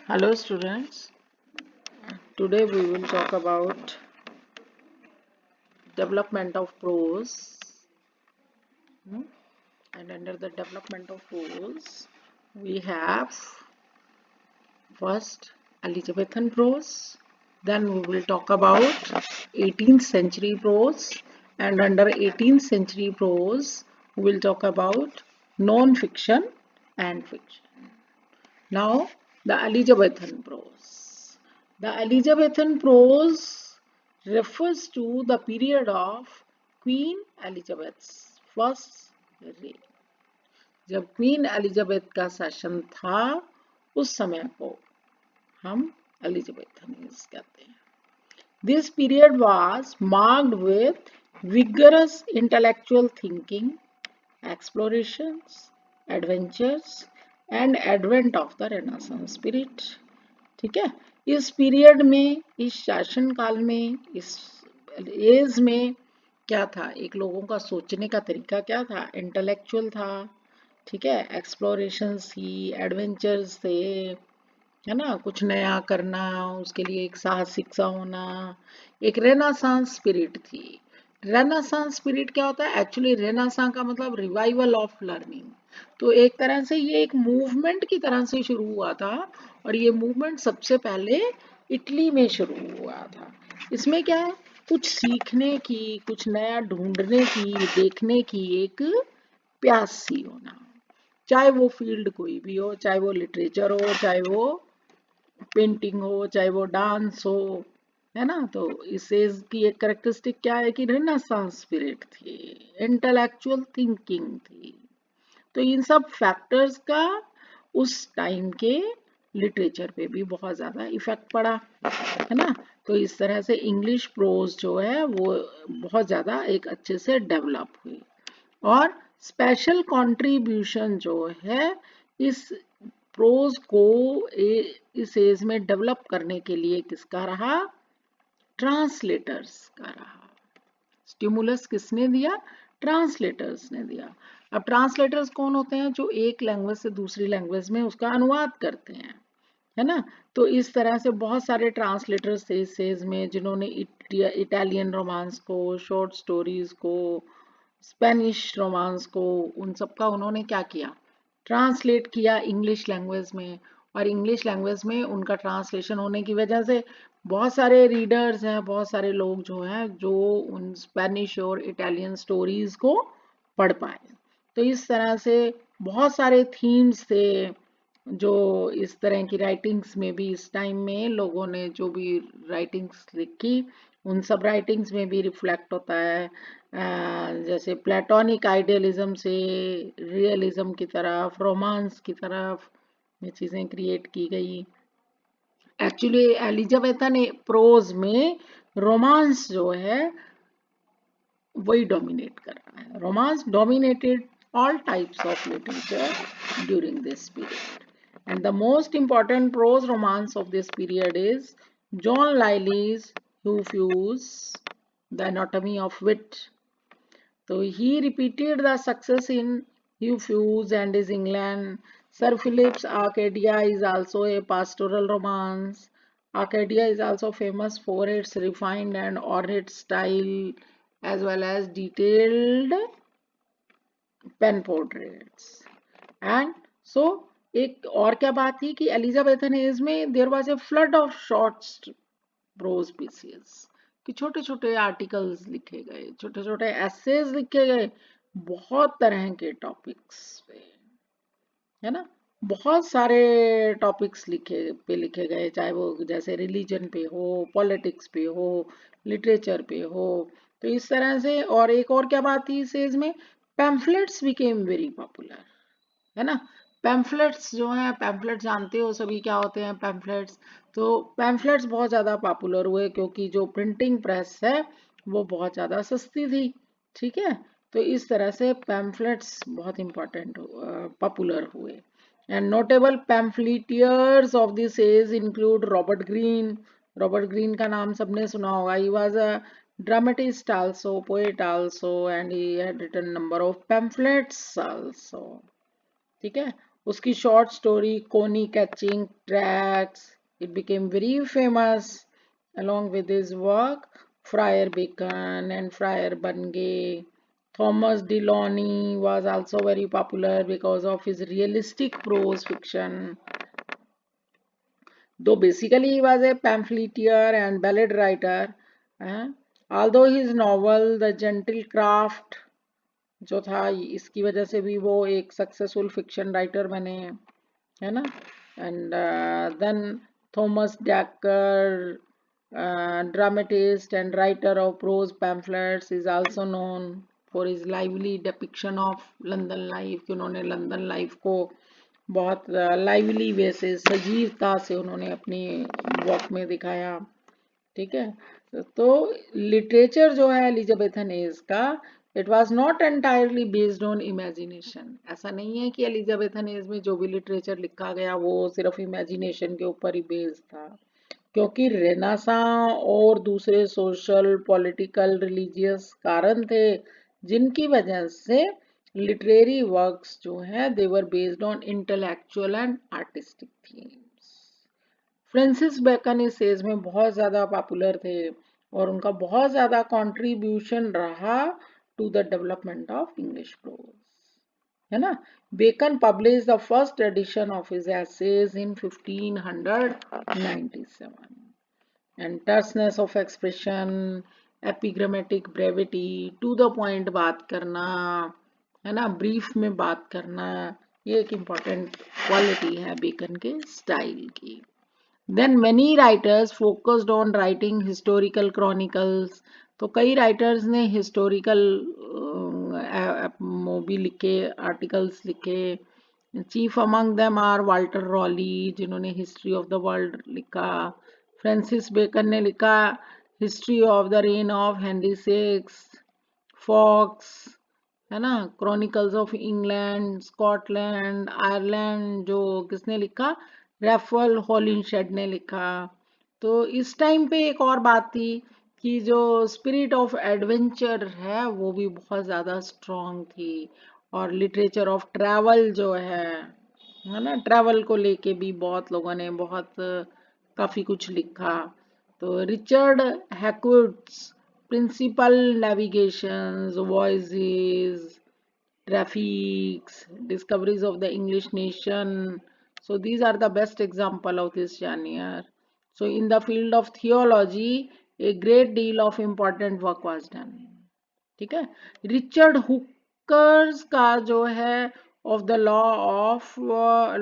Hello students, today we will talk about development of prose. Hmm? And under the development of prose we have first Elizabethan prose, then we will talk about 18th century prose, and under 18th century prose we will talk about non-fiction and fiction. Now the Elizabethan prose. The Elizabethan prose refers to the period of Queen Elizabeth's first reign. जब queen Elizabeth का शासन था उस समय को हम एलिजाबेथनीज कहते हैं. This period was marked with vigorous intellectual thinking, explorations, adventures and advent of the Renaissance spirit. ठीक है. इस पीरियड में, इस शासन काल में, इस एज में क्या था, एक लोगों का सोचने का तरीका क्या था, इंटेलेक्चुअल था. ठीक है. एक्सप्लोरेशंस थी, एडवेंचर्स थे, है ना, कुछ नया करना, उसके लिए एक साहसिक सा होना, एक रेनासांस स्पिरिट थी. रेनासांस स्पिरिट क्या होता है, एक्चुअली रेनासांस का मतलब रिवाइवल ऑफ लर्निंग. तो एक तरह से ये एक मूवमेंट की तरह से शुरू हुआ था, और ये मूवमेंट सबसे पहले इटली में शुरू हुआ था. इसमें क्या है, कुछ सीखने की, कुछ नया ढूंढने की, देखने की एक प्यास सी होना, चाहे वो फील्ड कोई भी हो, चाहे वो लिटरेचर हो, चाहे वो पेंटिंग हो, चाहे वो डांस हो, है ना. तो इस एज की एक कैरेक्टरिस्टिक क्या है कि रेनेसांस स्पिरिट थी, इंटेलेक्चुअल थिंकिंग थी. तो इन सब फैक्टर्स का उस टाइम के लिटरेचर पे भी बहुत ज़्यादा इफेक्ट पड़ा, है ना. तो इस तरह से इंग्लिश प्रोज जो है वो बहुत ज़्यादा एक अच्छे से डेवलप हुई. और स्पेशल कंट्रीब्यूशन जो है इस प्रोज को इस एज में डेवलप करने के लिए किसका रहा, ट्रांसलेटर्स का रहा. स्टिमुलस किसने दिया, ट्रांसलेटर्स ने दिया. अब ट्रांसलेटर्स कौन होते हैं, जो एक लैंग्वेज से दूसरी लैंग्वेज में उसका अनुवाद करते हैं, है ना. तो इस तरह से बहुत सारे ट्रांसलेटर्स थे इस एज में, जिन्होंने इटालियन रोमांस को, शॉर्ट स्टोरीज को, स्पेनिश रोमांस को, उन सब का उन्होंने क्या किया, ट्रांसलेट किया इंग्लिश लैंग्वेज में. और इंग्लिश लैंग्वेज में उनका ट्रांसलेशन होने की वजह से बहुत सारे रीडर्स हैं, बहुत सारे लोग जो हैं जो उन स्पेनिश और इटालियन स्टोरीज को पढ़ पाए. तो इस तरह से बहुत सारे थीम्स थे जो इस तरह की राइटिंग्स में भी, इस टाइम में लोगों ने जो भी राइटिंग्स लिखी उन सब राइटिंग्स में भी रिफ्लेक्ट होता है. जैसे प्लेटोनिक आइडियलिज्म से रियलिज्म की तरफ, रोमांस की तरफ ये चीज़ें क्रिएट की गई. एक्चुअली एलिजाबेथन प्रोज में रोमांस जो है वही डोमिनेट कर रहा है. Romance dominated all types of literature during this period. And the most important prose romance of this period is John Lyly's Euphues, The Anatomy of Wit. So he repeated the success in Euphues and his England. Sir Philip's Arcadia is also a pastoral romance. Arcadia is also famous for its refined and ornate style as well as detailed pen portraits. And so एक और क्या बात थी कि Elizabethan age में there was a flood of short prose pieces, कि छोटे छोटे आर्टिकल्स लिखे गए, छोटे छोटे एसेज लिखे गए, बहुत तरह के टॉपिक्स पे, है ना. बहुत सारे टॉपिक्स लिखे गए, चाहे वो जैसे रिलीजन पे हो, पॉलिटिक्स पे हो, लिटरेचर पे हो. तो इस तरह से. और एक और क्या बात थी इस एज में, पैम्फलेट्स बिकेम वेरी पॉपुलर, है ना. पैम्फलेट्स जो हैं, पैम्फलेट जानते हो सभी क्या होते हैं पैम्फलेट्स. तो पैम्फलेट्स बहुत ज़्यादा पॉपुलर हुए क्योंकि जो प्रिंटिंग प्रेस है वो बहुत ज़्यादा सस्ती थी. ठीक है. तो इस तरह से पैम्फलेट्स बहुत इंपॉर्टेंट पॉपुलर हुए. And notable pamphleteers of this age include Robert Greene. Robert Greene का नाम सबने सुना होगा. He was a dramatist also, poet also, and he had written number of pamphlets also. ठीक है. उसकी शॉर्ट स्टोरी कोनी catching tracks, it became very famous along with his work. Friar Bacon and Friar Bungay. Thomas Delaunay was also very popular because of his realistic prose fiction. Though basically he was a pamphleteer and ballad writer, although his novel The Gentle Craft जो था इसकी वजह से भी वो एक successful fiction writer बने, है ना. And then Thomas Dekker, dramatist and writer of prose pamphlets, is also known for his lively depiction of London life, कि उन्होंने लंदन लाइफ को बहुत लाइवली वे से सजीवता से उन्होंने अपनी वर्क में दिखाया. ठीक है. तो लिटरेचर जो है एलिजाबेथन एज का, it was not entirely based on imagination. ऐसा नहीं है कि एलिजाबेथन एज में जो भी लिटरेचर लिखा गया वो सिर्फ इमेजिनेशन के ऊपर ही बेस्ड था, क्योंकि रेनेसां और दूसरे सोशल पॉलिटिकल रिलीजियस कारण थे जिनकी वजह से लिटरेरी वर्क्स जो है they were based on intellectual and artistic themes. Francis Bacon इस एज में बहुत ज़्यादा पॉपुलर थे और उनका बहुत ज़्यादा कंट्रीब्यूशन रहा to the development of English prose, है ना. Bacon publish the first edition of his essays in 1597 and terseness of expression, epigrammatic brevity, to the point बात करना, है ना, ब्रीफ में बात करना, ये एक इम्पॉर्टेंट क्वालिटी है बेकन के स्टाइल की. Then many writers focused on writing historical chronicles. तो कई राइटर्स ने हिस्टोरिकल मूवी लिखे, आर्टिकल्स लिखे. Chief among them are Walter Raleigh जिन्होंने हिस्ट्री ऑफ द वर्ल्ड लिखा. फ्रांसिस बेकन ने लिखा history of the reign of Henry six. Fox, है ना, chronicles of England, Scotland, Ireland जो किसने लिखा, रैफल हॉलिनशेड ने लिखा. तो इस टाइम पे एक और बात थी कि जो स्पिरिट ऑफ एडवेंचर है वो भी बहुत ज़्यादा स्ट्रॉन्ग थी, और लिटरेचर ऑफ ट्रैवल जो है ना, ट्रैवल को लेके भी बहुत लोगों ने बहुत काफ़ी कुछ लिखा. तो Richard हैकवुड्स principal navigations, voyages, traffics, discoveries of the English nation. So these are the best example of this genre. So in the field of theology, a great deal of important work was done. ठीक है. Richard hookers का जो है of the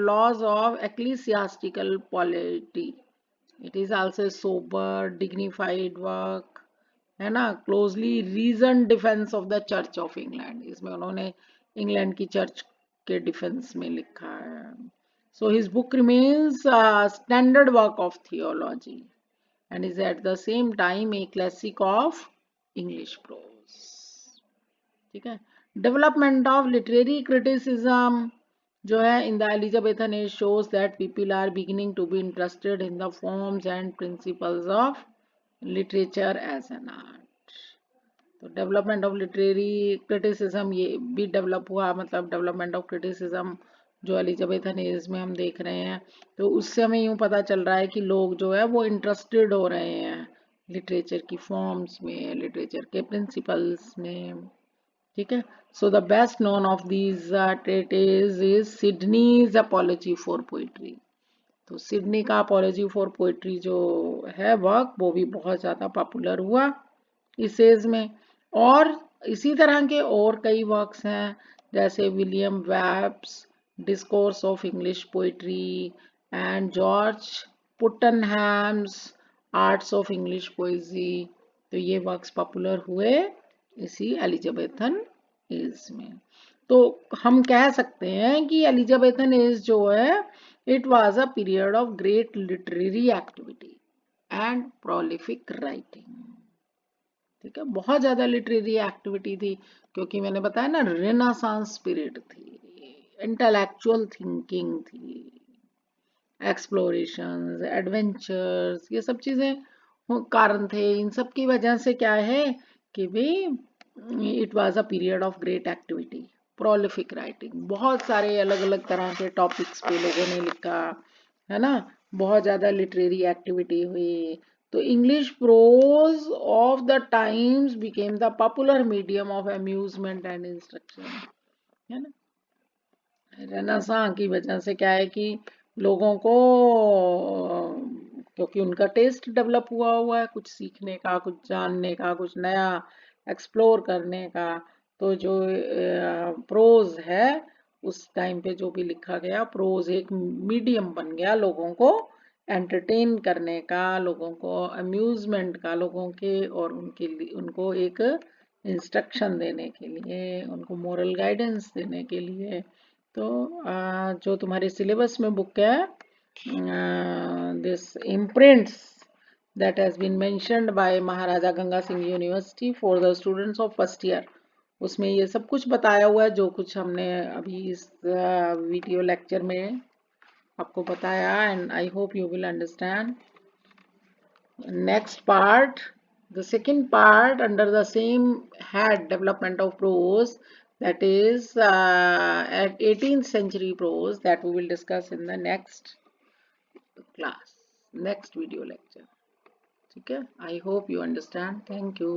laws of ecclesiastical polity, it is also sober dignified work, है ना. Closely reason defence of the Church of England, इसमें उन्होंने England की चर्च के डिफेंस में लिखा है. So his book remains standard work of theology and is at the same time a classic of English prose. ठीक है. डेवलपमेंट ऑफ लिटरेरी क्रिटिसिज्म जो है in the Elizabethan age shows that people are beginning to be interested in the forms and principles of literature as an art. तो development of literary criticism ये भी develop हुआ, मतलब development of criticism जो Elizabethan age में हम देख रहे हैं. तो उससे हमें यूँ पता चल रहा है कि लोग जो है वो इंटरेस्टेड हो रहे हैं लिटरेचर की फॉर्म्स में, लिटरेचर के प्रिंसिपल्स में. ठीक है. So the best known of these treatise is Sidney's apology for poetry. तो सिडनी का अपॉलजी फॉर पोइट्री जो है वर्क वो भी बहुत ज़्यादा पॉपुलर हुआ इस एज में. और इसी तरह के और कई वर्क्स हैं जैसे William Webbe's discourse of English poetry and George Puttenham's arts of English poesy. तो ये वर्क्स पॉपुलर हुए इसी एलिजाबेथन एज में. तो हम कह सकते हैं कि एलिजाबेथन एज जो है it was a period of great literary activity and prolific writing. ठीक है. बहुत ज्यादा लिटरेरी एक्टिविटी थी क्योंकि मैंने बताया ना रेनेसांस स्पिरिट थी, इंटेलेक्चुअल थिंकिंग थी, एक्सप्लोरेशंस, एडवेंचर्स, ये सब चीजें कारण थे. इन सब की वजह से क्या है कि भाई it was a period of great activity. Prolific writing, बहुत सारे अलग अलग तरह के टॉपिक्स पे लोगों ने लिखा, है ना, बहुत ज़्यादा लिटरेरी एक्टिविटी हुई। तो English pros of the times became the popular medium of amusement and instruction, है ना। रेनेसां की वजह से क्या है कि लोगों को, क्योंकि उनका टेस्ट डेवलप हुआ है कुछ सीखने का, कुछ जानने का, कुछ नया एक्सप्लोर करने का। तो जो प्रोज है, उस टाइम पे जो भी लिखा गया प्रोज एक मीडियम बन गया लोगों को एंटरटेन करने का, लोगों को अम्यूजमेंट का, लोगों के और उनके लिए, उनको एक इंस्ट्रक्शन देने के लिए, उनको मोरल गाइडेंस देने के लिए। तो जो तुम्हारे सिलेबस में बुक है, this imprints that has been mentioned by Maharaja Ganga Singh university for the students of first year, उसमें ये सब कुछ बताया हुआ है जो कुछ हमने अभी इस वीडियो लेक्चर में आपको बताया, and I hope you will understand. Next part, the second part under the same head, development of prose, that is at 18th century prose, that we will discuss in the next class, next video lecture. Okay, I hope you understand. Thank you.